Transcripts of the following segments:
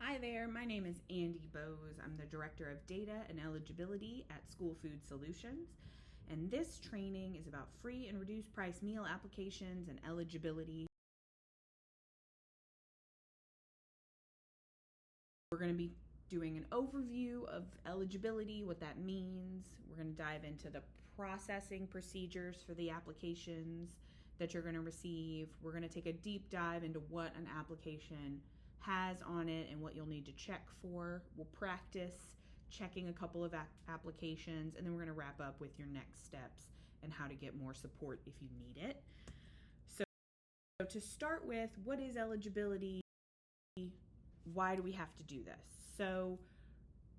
Hi there, my name is Andy Bose. I'm the Director of Data and Eligibility at School Food Solutions. And this training is about free and reduced price meal applications and eligibility. We're going to be doing an overview of eligibility, what that means. We're going to dive into the processing procedures for the applications that you're going to receive. We're going to take a deep dive into what an application has on it and what you'll need to check for. We'll practice checking a couple of applications, and then we're going to wrap up with your next steps and how to get more support if you need it. So to start with, what is eligibility? Why do we have to do this? So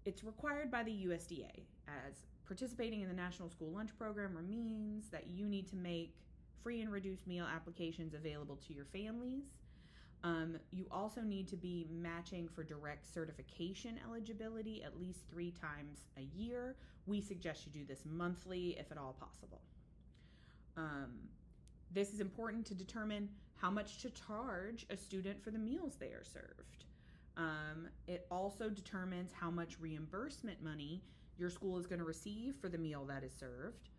it's required by the USDA, as participating in the National School Lunch Program means that you need to make free and reduced meal applications available to your families. You also need to be matching for direct certification eligibility at least 3 times a year. We suggest you do this monthly if at all possible. This is important to determine how much to charge a student for the meals they are served. It also determines how much reimbursement money your school is going to receive for the meal that is served.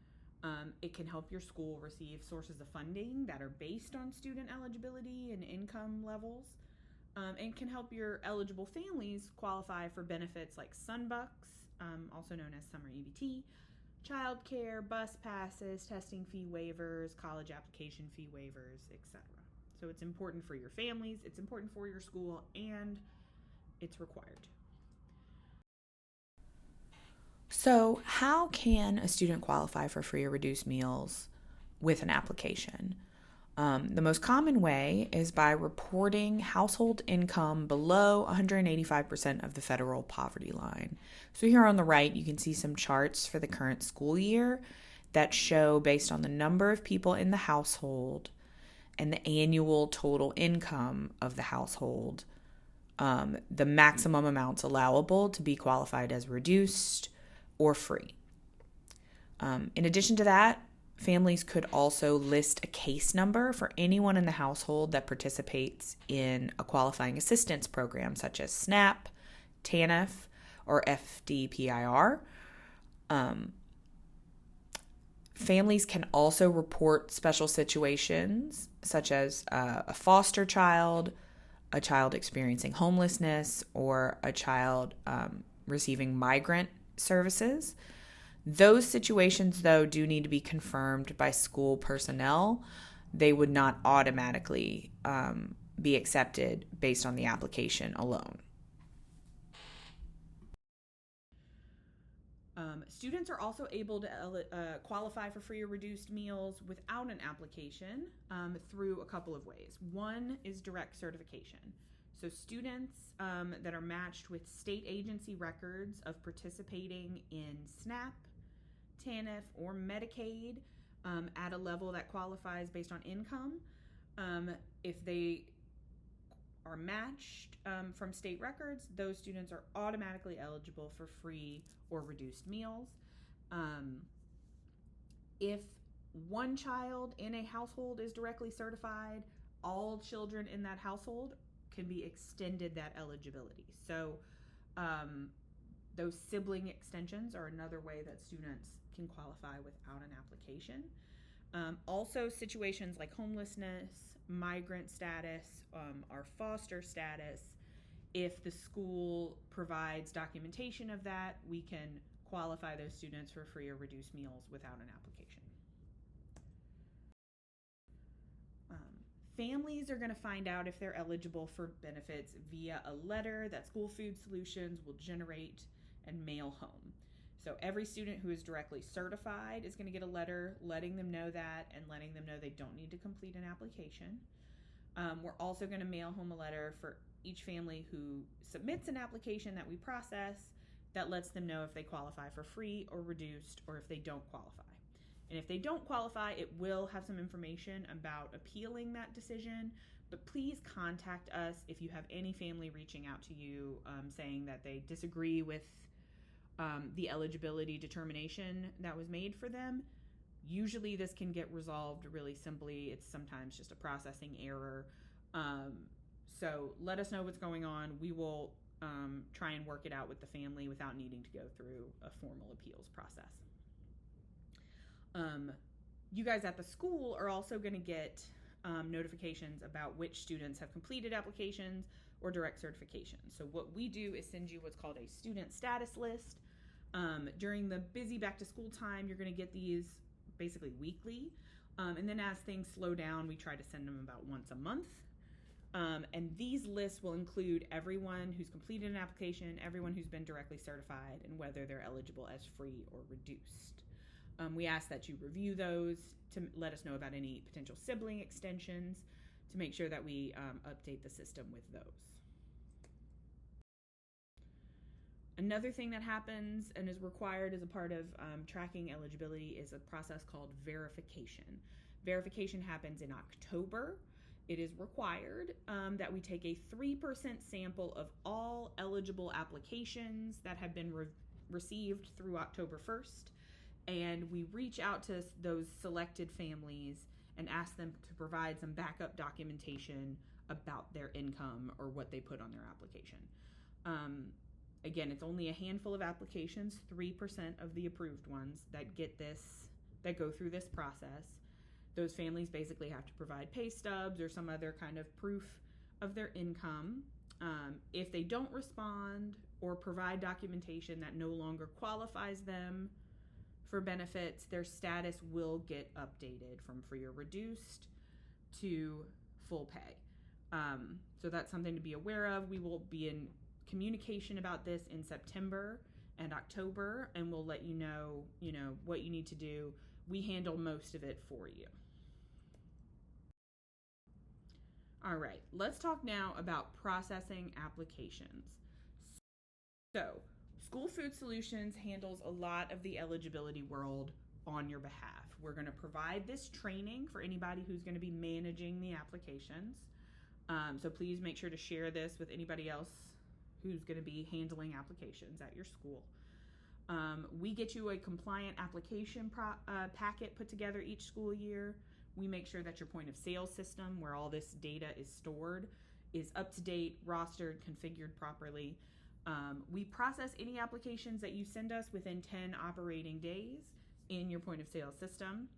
It can help your school receive sources of funding that are based on student eligibility and income levels, and can help your eligible families qualify for benefits like Sunbucks, also known as summer EBT, childcare, bus passes, testing fee waivers, college application fee waivers, etc. So it's important for your families, it's important for your school, and it's required. So, how can a student qualify for free or reduced meals with an application? The most common way is by reporting household income below 185% of the federal poverty line. So here on the right, you can see some charts for the current school year that show, based on the number of people in the household and the annual total income of the household, the maximum amounts allowable to be qualified as reduced or free. In addition to that, families could also list a case number for anyone in the household that participates in a qualifying assistance program such as SNAP, TANF, or FDPIR. Families can also report special situations such as a foster child, a child experiencing homelessness, or a child receiving migrant services. Those situations, though, do need to be confirmed by school personnel. They would not automatically be accepted based on the application alone. Students are also able to qualify for free or reduced meals without an application through a couple of ways. One is direct certification. So students that are matched with state agency records of participating in SNAP, TANF, or Medicaid at a level that qualifies based on income, if they are matched from state records, those students are automatically eligible for free or reduced meals. If one child in a household is directly certified, all children in that household can be extended that eligibility. So those sibling extensions are another way that students can qualify without an application. Also, situations like homelessness, migrant status, or foster status, if the school provides documentation of that, we can qualify those students for free or reduced meals without an application. Families are going to find out if they're eligible for benefits via a letter that School Food Solutions will generate and mail home. So every student who is directly certified is going to get a letter letting them know that and letting them know they don't need to complete an application. We're also going to mail home a letter for each family who submits an application that we process that lets them know if they qualify for free or reduced, or if they don't qualify. And if they don't qualify, it will have some information about appealing that decision, but please contact us if you have any family reaching out to you saying that they disagree with the eligibility determination that was made for them. Usually this can get resolved really simply. It's sometimes just a processing error. So let us know what's going on. We will try and work it out with the family without needing to go through a formal appeals process. You guys at the school are also going to get notifications about which students have completed applications or direct certification. So what we do is send you what's called a student status list. During the busy back to school time, you're going to get these basically weekly. And then as things slow down, we try to send them about once a month. And these lists will include everyone who's completed an application, everyone who's been directly certified, and whether they're eligible as free or reduced. We ask that you review those to let us know about any potential sibling extensions to make sure that we update the system with those. Another thing that happens and is required as a part of tracking eligibility is a process called verification. Verification happens in October. It is required that we take a 3% sample of all eligible applications that have been received through October 1st, and we reach out to those selected families and ask them to provide some backup documentation about their income or what they put on their application. Again, it's only a handful of applications, 3% of the approved ones that go through this process. Those families basically have to provide pay stubs or some other kind of proof of their income. If they don't respond or provide documentation that no longer qualifies them for benefits, their status will get updated from free or reduced to full pay. So that's something to be aware of. We will be in communication about this in September and October, and we'll let you know, what you need to do. We handle most of it for you. All right, let's talk now about processing applications. So, School Food Solutions handles a lot of the eligibility world on your behalf. We're going to provide this training for anybody who's going to be managing the applications. So please make sure to share this with anybody else who's going to be handling applications at your school. We get you a compliant application packet put together each school year. We make sure that your point of sale system, where all this data is stored, is up to date, rostered, configured properly. We process any applications that you send us within 10 operating days in your point of sale system.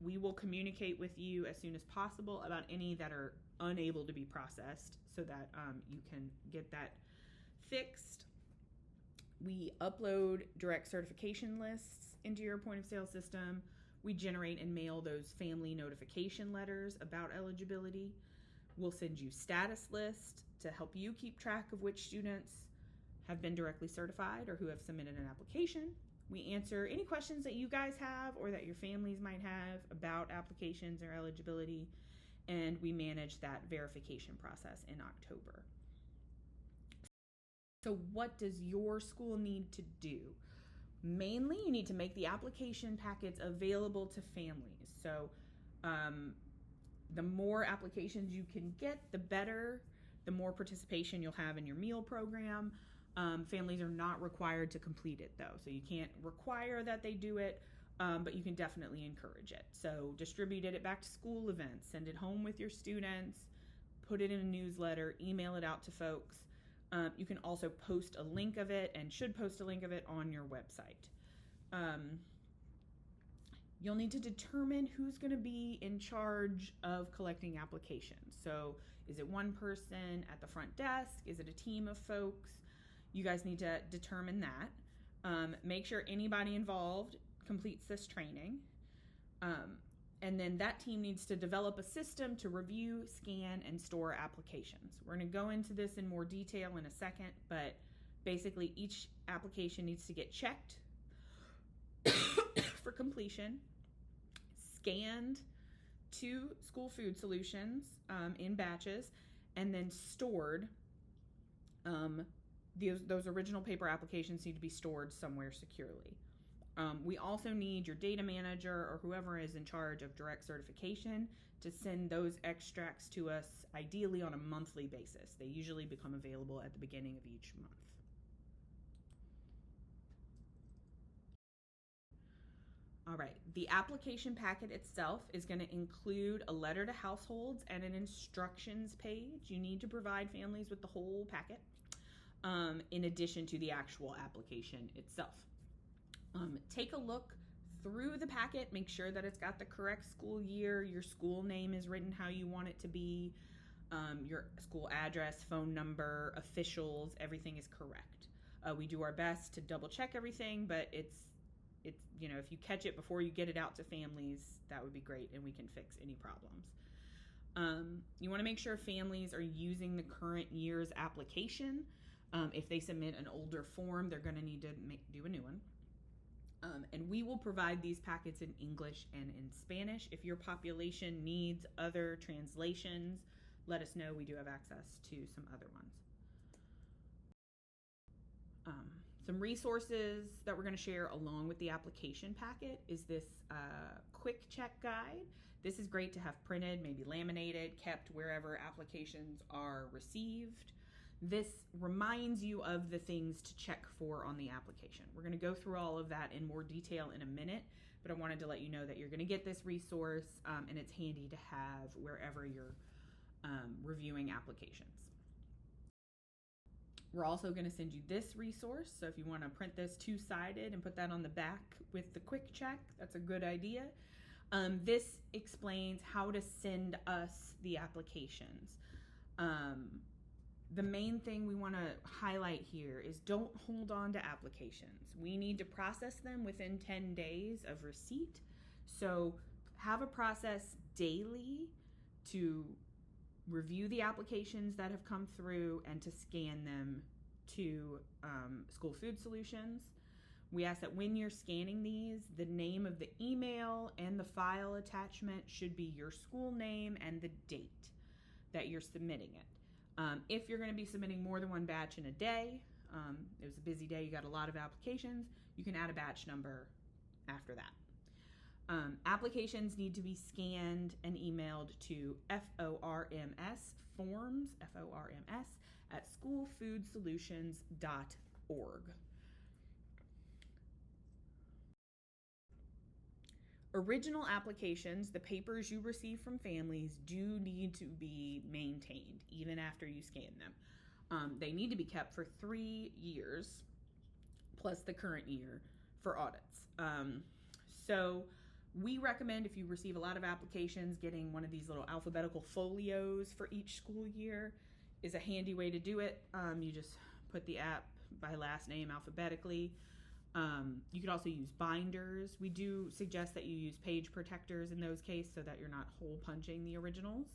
We will communicate with you as soon as possible about any that are unable to be processed so that you can get that fixed. We upload direct certification lists into your point of sale system. We generate and mail those family notification letters about eligibility. We'll send you status lists to help you keep track of which students have been directly certified or who have submitted an application. We answer any questions that you guys have or that your families might have about applications or eligibility, and we manage that verification process in October. So what does your school need to do? Mainly, you need to make the application packets available to families. So the more applications you can get, the better, the more participation you'll have in your meal program. Families are not required to complete it though, so you can't require that they do it, but you can definitely encourage it. So distribute it at back to school events, send it home with your students, put it in a newsletter, email it out to folks. You can also post a link of it and should post a link of it on your website. You'll need to determine who's going to be in charge of collecting applications. So is it one person at the front desk? Is it a team of folks? You guys need to determine that. Make sure anybody involved completes this training. And then that team needs to develop a system to review, scan, and store applications. We're going to go into this in more detail in a second, but basically each application needs to get checked for completion, scanned to School Food Solutions in batches, and then stored. Those original paper applications need to be stored somewhere securely. We also need your data manager or whoever is in charge of direct certification to send those extracts to us, ideally on a monthly basis. They usually become available at the beginning of each month. All right, the application packet itself is going to include a letter to households and an instructions page. You need to provide families with the whole packet. in addition to the actual application itself. Take a look through the packet, make sure that it's got the correct school year, your school name is written how you want it to be, your school address, phone number, officials, everything is correct. We do our best to double check everything, but it's if you catch it before you get it out to families, that would be great, and we can fix any problems. You want to make sure families are using the current year's application. If they submit an older form, they're going to need to do a new one. And we will provide these packets in English and in Spanish. If your population needs other translations, let us know. We do have access to some other ones. Some resources that we're going to share along with the application packet is this quick check guide. This is great to have printed, maybe laminated, kept wherever applications are received. This reminds you of the things to check for on the application. We're going to go through all of that in more detail in a minute, but I wanted to let you know that you're going to get this resource, and it's handy to have wherever you're reviewing applications. We're also going to send you this resource, so if you want to print this two-sided and put that on the back with the quick check, that's a good idea. This explains how to send us the applications. The main thing we want to highlight here is don't hold on to applications. We need to process them within 10 days of receipt. So have a process daily to review the applications that have come through and to scan them to School Food Solutions. We ask that when you're scanning these, the name of the email and the file attachment should be your school name and the date that you're submitting it. If you're going to be submitting more than one batch in a day, it was a busy day, you got a lot of applications, you can add a batch number after that. Applications need to be scanned and emailed to FORMS, forms, FORMS, at schoolfoodsolutions.org. Original applications, the papers you receive from families, do need to be maintained even after you scan them. They need to be kept for 3 years plus the current year for audits. So we recommend, if you receive a lot of applications, getting one of these little alphabetical folios for each school year is a handy way to do it. You just put the app by last name alphabetically. You could also use binders. We do suggest that you use page protectors in those cases so that you're not hole punching the originals.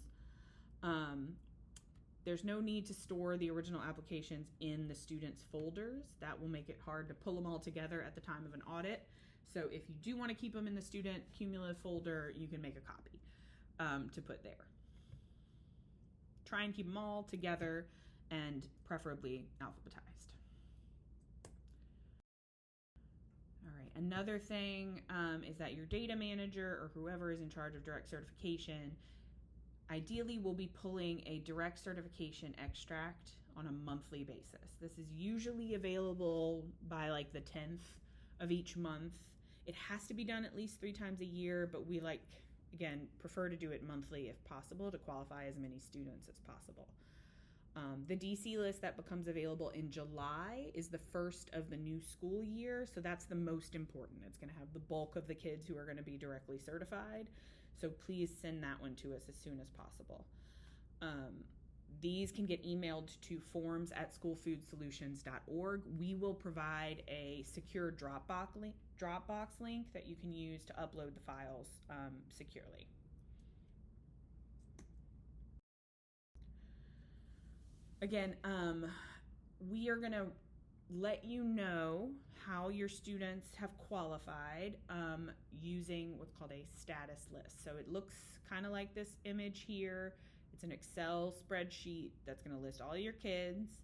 There's no need to store the original applications in the students' folders. That will make it hard to pull them all together at the time of an audit. So if you do want to keep them in the student cumulative folder, you can make a copy to put there. Try and keep them all together and preferably alphabetized. All right, another thing is that your data manager or whoever is in charge of direct certification ideally will be pulling a direct certification extract on a monthly basis. This is usually available by like the 10th of each month. It has to be done at least 3 times a year, but we prefer to do it monthly if possible to qualify as many students as possible. The DC list that becomes available in July is the first of the new school year, so that's the most important. It's going to have the bulk of the kids who are going to be directly certified, so please send that one to us as soon as possible. These can get emailed to forms@schoolfoodsolutions.org. We will provide a secure Dropbox link that you can use to upload the files securely. Again, we are going to let you know how your students have qualified using what's called a status list. So it looks kind of like this image here. It's an Excel spreadsheet that's going to list all your kids.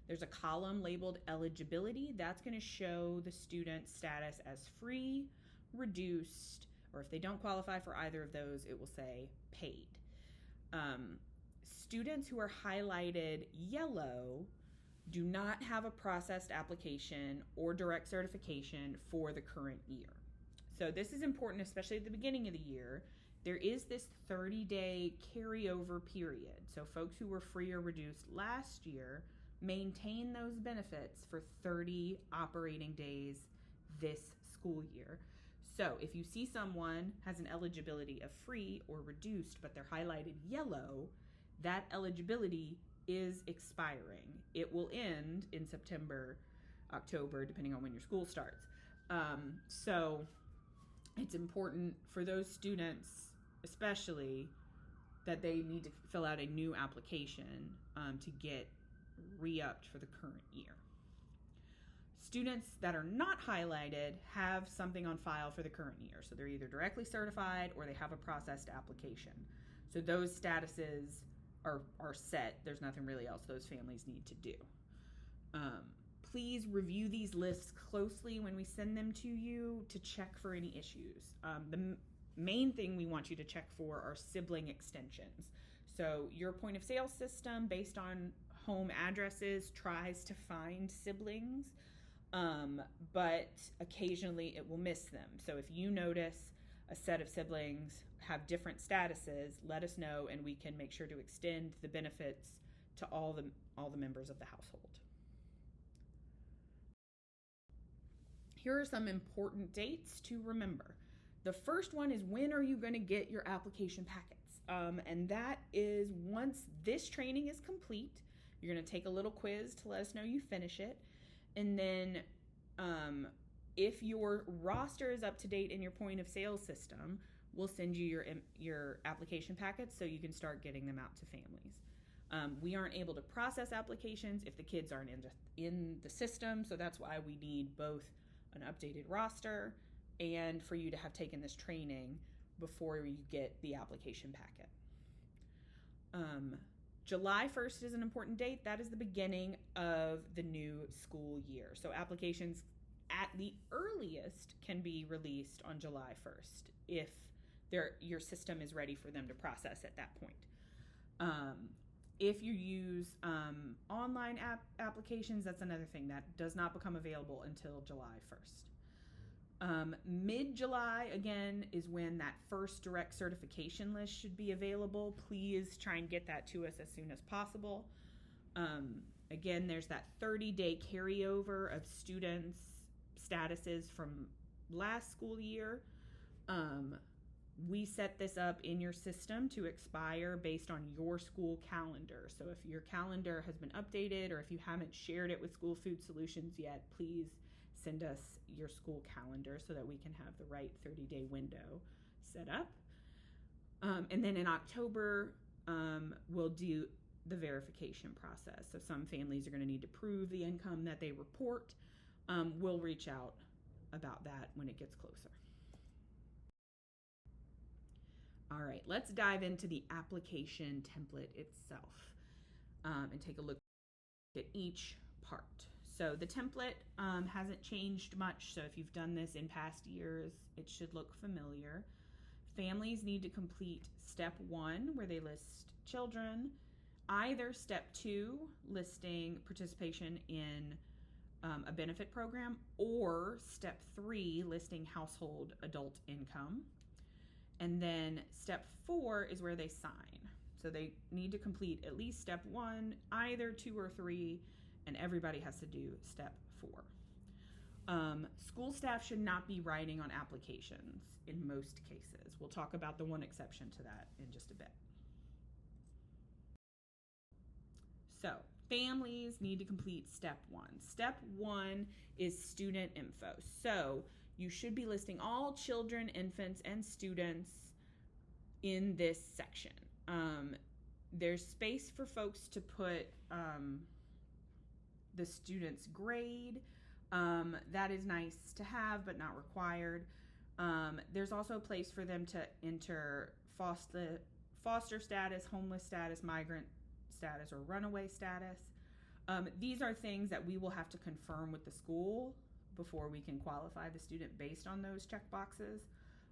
There's a column labeled eligibility. That's going to show the student's status as free, reduced, or if they don't qualify for either of those, it will say paid. Students who are highlighted yellow do not have a processed application or direct certification for the current year. So this is important, especially at the beginning of the year. There is this 30-day carryover period. So folks who were free or reduced last year maintain those benefits for 30 operating days this school year. So if you see someone has an eligibility of free or reduced, but they're highlighted yellow, that eligibility is expiring. It will end in September, October, depending on when your school starts. So it's important for those students, especially, that they need to fill out a new application to get re-upped for the current year. Students that are not highlighted have something on file for the current year. So they're either directly certified or they have a processed application. So those statuses are set. There's nothing really else those families need to do. Please review these lists closely when we send them to you to check for any issues. The main thing we want you to check for are sibling extensions. So your point of sale system, based on home addresses, tries to find siblings, but occasionally it will miss them. So if you notice a set of siblings have different statuses, let us know and we can make sure to extend the benefits to all the members of the household. Here are some important dates to remember. The first one is, when are you going to get your application packets? And that is once this training is complete. You're going to take a little quiz to let us know you finish it. And then if your roster is up to date in your point of sale system, we'll send you your application packets so you can start getting them out to families. We aren't able to process applications if the kids aren't in the system, so that's why we need both an updated roster and for you to have taken this training before you get the application packet. July 1st is an important date. That is the beginning of the new school year. So applications at the earliest can be released on July 1st if your system is ready for them to process at that point. If you use online applications, that's another thing that does not become available until July 1st. Mid-July, again, is when that first direct certification list should be available. Please try and get that to us as soon as possible. Again, there's that 30-day carryover of students' statuses from last school year. We set this up in your system to expire based on your school calendar. So if your calendar has been updated or if you haven't shared it with School Food Solutions yet, please send us your school calendar so that we can have the right 30-day window set up. And then in October, we'll do the verification process. So some families are going to need to prove the income that they report. We'll reach out about that when it gets closer. All right, let's dive into the application template itself and take a look at each part. So the template hasn't changed much. So if you've done this in past years, it should look familiar. Families need to complete step 1, where they list children, either step 2, listing participation in a benefit program, or step 3, listing household adult income. And then step 4 is where they sign. So they need to complete at least step 1, either 2 or 3, and everybody has to do step 4. School staff should not be writing on applications in most cases. We'll talk about the one exception to that in just a bit. So families need to complete step 1. Step 1 is student info. So you should be listing all children, infants, and students in this section. There's space for folks to put the student's grade. That is nice to have, but not required. There's also a place for them to enter foster status, homeless status, migrant status, or runaway status. These are things that we will have to confirm with the school before we can qualify the student based on those check boxes,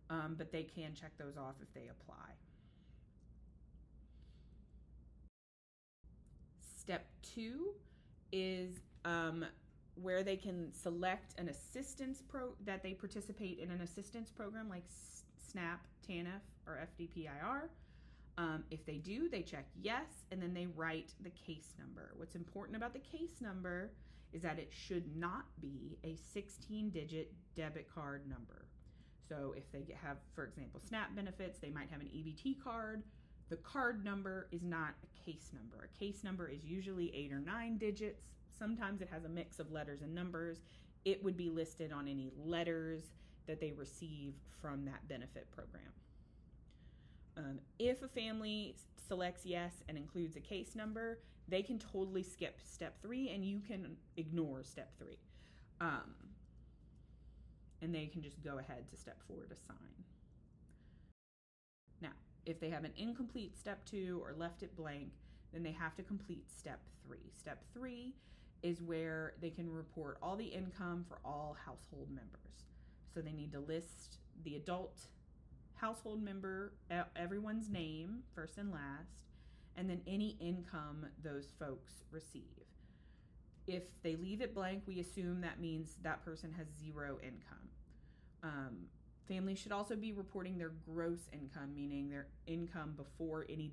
but they can check those off if they apply. Step 2 is where they can select an assistance that they participate in an assistance program like SNAP, TANF, or FDPIR. If they do, they check yes, and then they write the case number. What's important about the case number is that it should not be a 16-digit debit card number. So if they have, for example, SNAP benefits, they might have an EBT card. The card number is not a case number. A case number is usually 8 or 9 digits. Sometimes it has a mix of letters and numbers. It would be listed on any letters that they receive from that benefit program. If a family selects yes and includes a case number, they can totally skip step 3 and you can ignore step 3. And they can just go ahead to step 4 to sign. Now, if they have an incomplete step 2 or left it blank, then they have to complete step 3. Step 3 is where they can report all the income for all household members. So they need to list the adult household member, everyone's name, first and last, and then any income those folks receive. If they leave it blank, we assume that means that person has 0 income. Families should also be reporting their gross income, meaning their income before any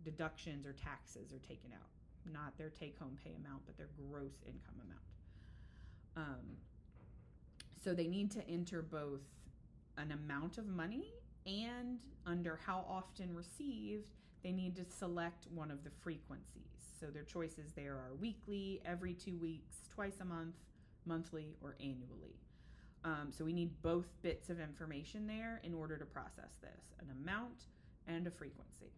deductions or taxes are taken out. Not their take-home pay amount, but their gross income amount. So they need to enter both an amount of money and under how often received, they need to select one of the frequencies. So their choices there are weekly, every 2 weeks, twice a month, monthly, or annually. So we need both bits of information there in order to process this, an amount and a frequency.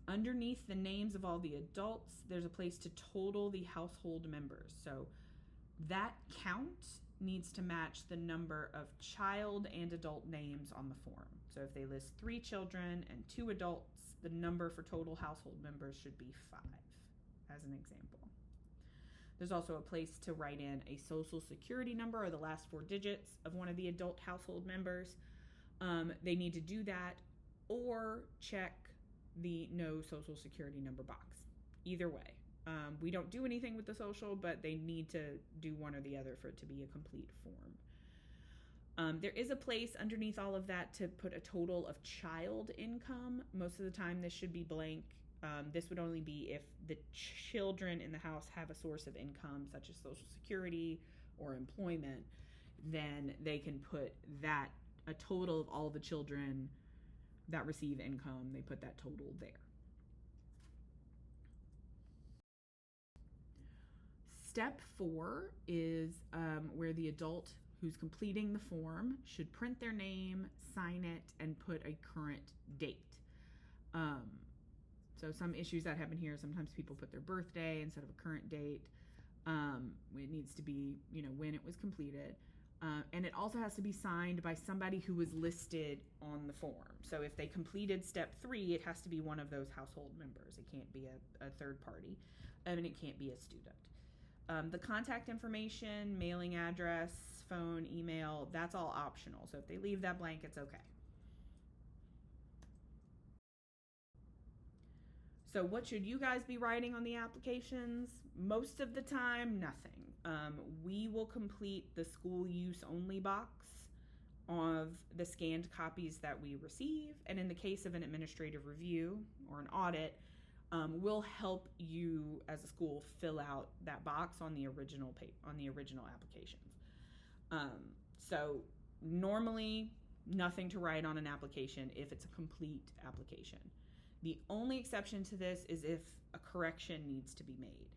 Underneath the names of all the adults, there's a place to total the household members. So that count needs to match the number of child and adult names on the form. So if they list 3 children and 2 adults, the number for total household members should be 5, as an example. There's also a place to write in a social security number or the last 4 digits of one of the adult household members. They need to do that or check the no social security number box. Either way. We don't do anything with the social, but they need to do one or the other for it to be a complete form. There is a place underneath all of that to put a total of child income. Most of the time this should be blank. This would only be if the children in the house have a source of income such as Social Security or employment, then they can put that, a total of all the children that receive income, they put that total there. Step 4 is where the adult who's completing the form should print their name, sign it, and put a current date. So some issues that happen here, sometimes people put their birthday instead of a current date. It needs to be, when it was completed. And it also has to be signed by somebody who was listed on the form. So if they completed step 3, it has to be one of those household members. It can't be a third party, and it can't be a student. The contact information, mailing address, phone, email, that's all optional. So if they leave that blank, it's okay. So what should you guys be writing on the applications? Most of the time, nothing. We will complete the school use only box of the scanned copies that we receive. And in the case of an administrative review or an audit, we'll help you as a school fill out that box on the original applications. So normally nothing to write on an application if it's a complete application. The only exception to this is if a correction needs to be made.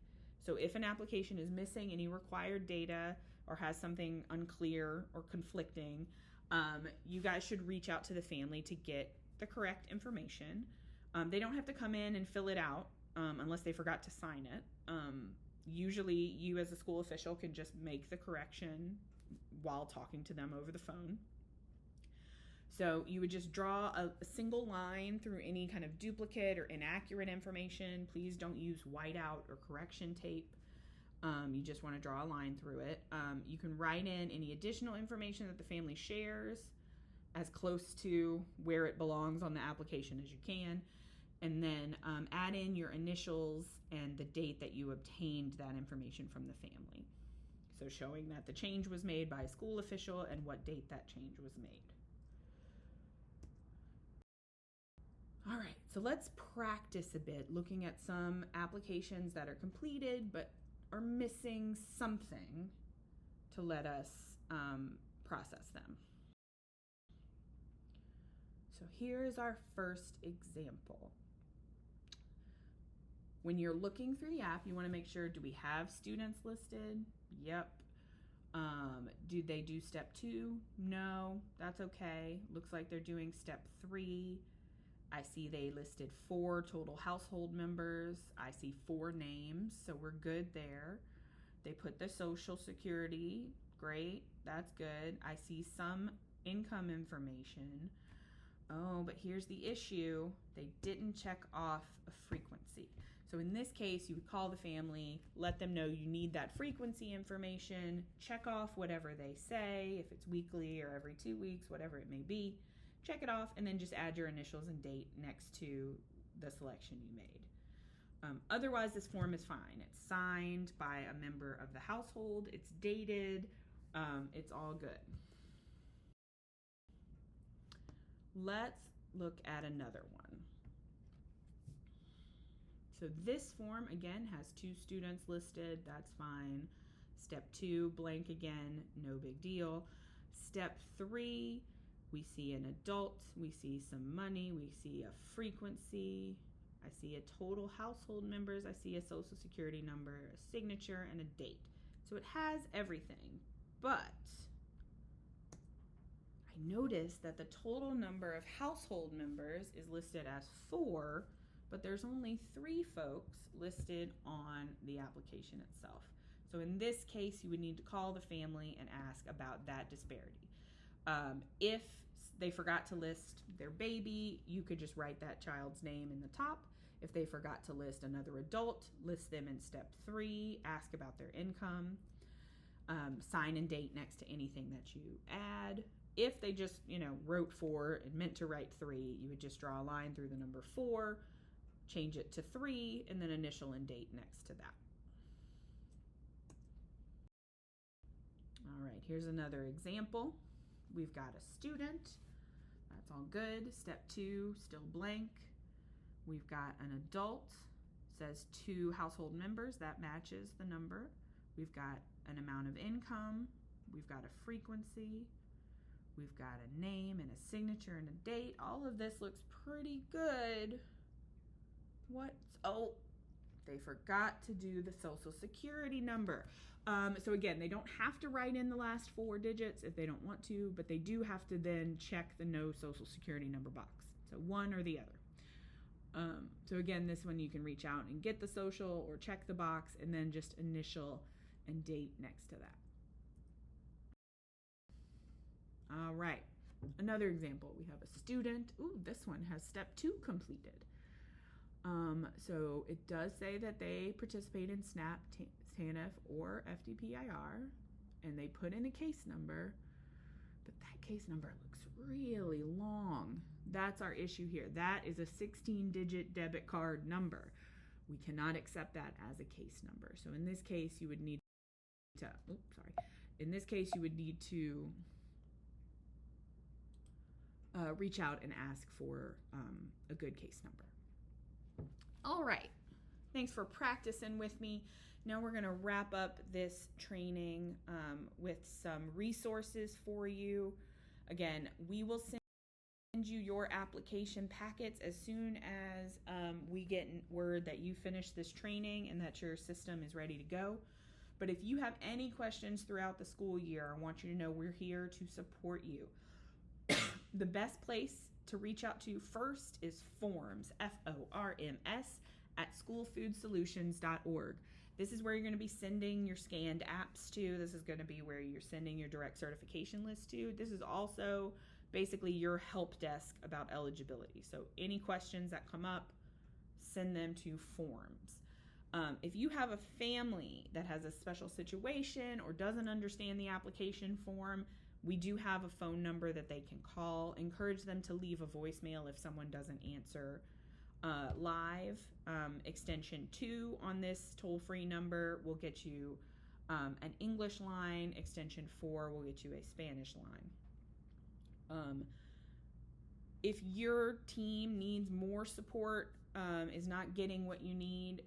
So if an application is missing any required data or has something unclear or conflicting, you guys should reach out to the family to get the correct information. They don't have to come in and fill it out unless they forgot to sign it. Usually you as a school official can just make the correction while talking to them over the phone. So you would just draw a single line through any kind of duplicate or inaccurate information. Please don't use whiteout or correction tape. You just want to draw a line through it. You can write in any additional information that the family shares as close to where it belongs on the application as you can. And then add in your initials and the date that you obtained that information from the family. So showing that the change was made by a school official and what date that change was made. All right, so let's practice a bit looking at some applications that are completed but are missing something to let us process them. So here's our first example. When you're looking through the app, you want to make sure, do we have students listed? Yep. Do they do step 2? No, that's okay. Looks like they're doing step 3. I see they listed 4 total household members. I see 4 names, so we're good there. They put the social security. Great, that's good. I see some income information. Oh, but here's the issue. They didn't check off a frequency. So in this case, you would call the family, let them know you need that frequency information, check off whatever they say, if it's weekly or every 2 weeks, whatever it may be, check it off, and then just add your initials and date next to the selection you made. Otherwise, this form is fine. It's signed by a member of the household, it's dated, it's all good. Let's look at another one. So this form, again, has 2 students listed. That's fine. Step 2, blank again, no big deal. Step 3, we see an adult. We see some money. We see a frequency. I see a total household members. I see a social security number, a signature, and a date. So it has everything. But I notice that the total number of household members is listed as 4, but there's only 3 folks listed on the application itself. So in this case, you would need to call the family and ask about that disparity. If they forgot to list their baby, you could just write that child's name in the top. If they forgot to list another adult, list them in step 3, ask about their income, sign and date next to anything that you add. If they just, wrote 4 and meant to write 3, you would just draw a line through the number 4, change it to 3, and then initial and date next to that. All right, here's another example. We've got a student. That's all good. Step 2, still blank. We've got an adult. Says 2 household members. That matches the number. We've got an amount of income. We've got a frequency. We've got a name and a signature and a date. All of this looks pretty good. They forgot to do the social security number. So again, they don't have to write in the last 4 digits if they don't want to, but they do have to then check the no social security number box. So one or the other. So again, this one you can reach out and get the social or check the box and then just initial and date next to that. All right, another example. We have a student. Ooh, this one has step 2 completed. So it does say that they participate in SNAP, TANF, or FDPIR, and they put in a case number, but that case number looks really long. That's our issue here. That is a 16-digit debit card number. We cannot accept that as a case number. So in this case, you would need to, reach out and ask for a good case number. All right, thanks for practicing with me. Now we're gonna wrap up this training with some resources for you. Again, we will send you your application packets as soon as we get word that you finished this training and that your system is ready to go. But if you have any questions throughout the school year, I want you to know we're here to support you. The best place to reach out to first is forms, FORMS, at schoolfoodsolutions.org. This is where you're going to be sending your scanned apps to. This is going to be where you're sending your direct certification list to. This is also basically your help desk about eligibility. So any questions that come up, send them to forms. If you have a family that has a special situation or doesn't understand the application form, we do have a phone number that they can call. Encourage them to leave a voicemail if someone doesn't answer live. Extension 2 on this toll-free number will get you an English line. Extension 4 will get you a Spanish line. If your team needs more support, is not getting what you need,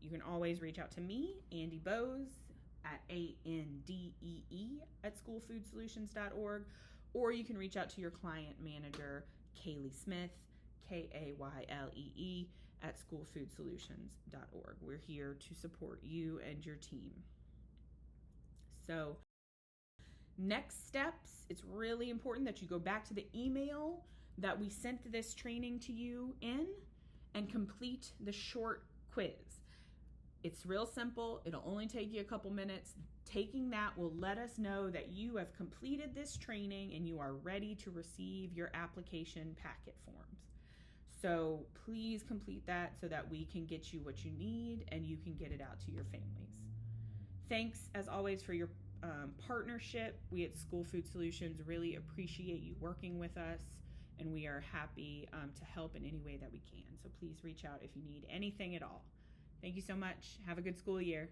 you can always reach out to me, Andy Bose, at ANDEE at schoolfoodsolutions.org, or you can reach out to your client manager, Kaylee Smith, KAYLEE, at schoolfoodsolutions.org. We're here to support you and your team. So, next steps, it's really important that you go back to the email that we sent this training to you in and complete the short quiz. It's real simple. It'll only take you a couple minutes. Taking that will let us know that you have completed this training and you are ready to receive your application packet forms. So please complete that so that we can get you what you need and you can get it out to your families. Thanks, as always, for your partnership. We at School Food Solutions really appreciate you working with us, and we are happy to help in any way that we can. So please reach out if you need anything at all. Thank you so much. Have a good school year.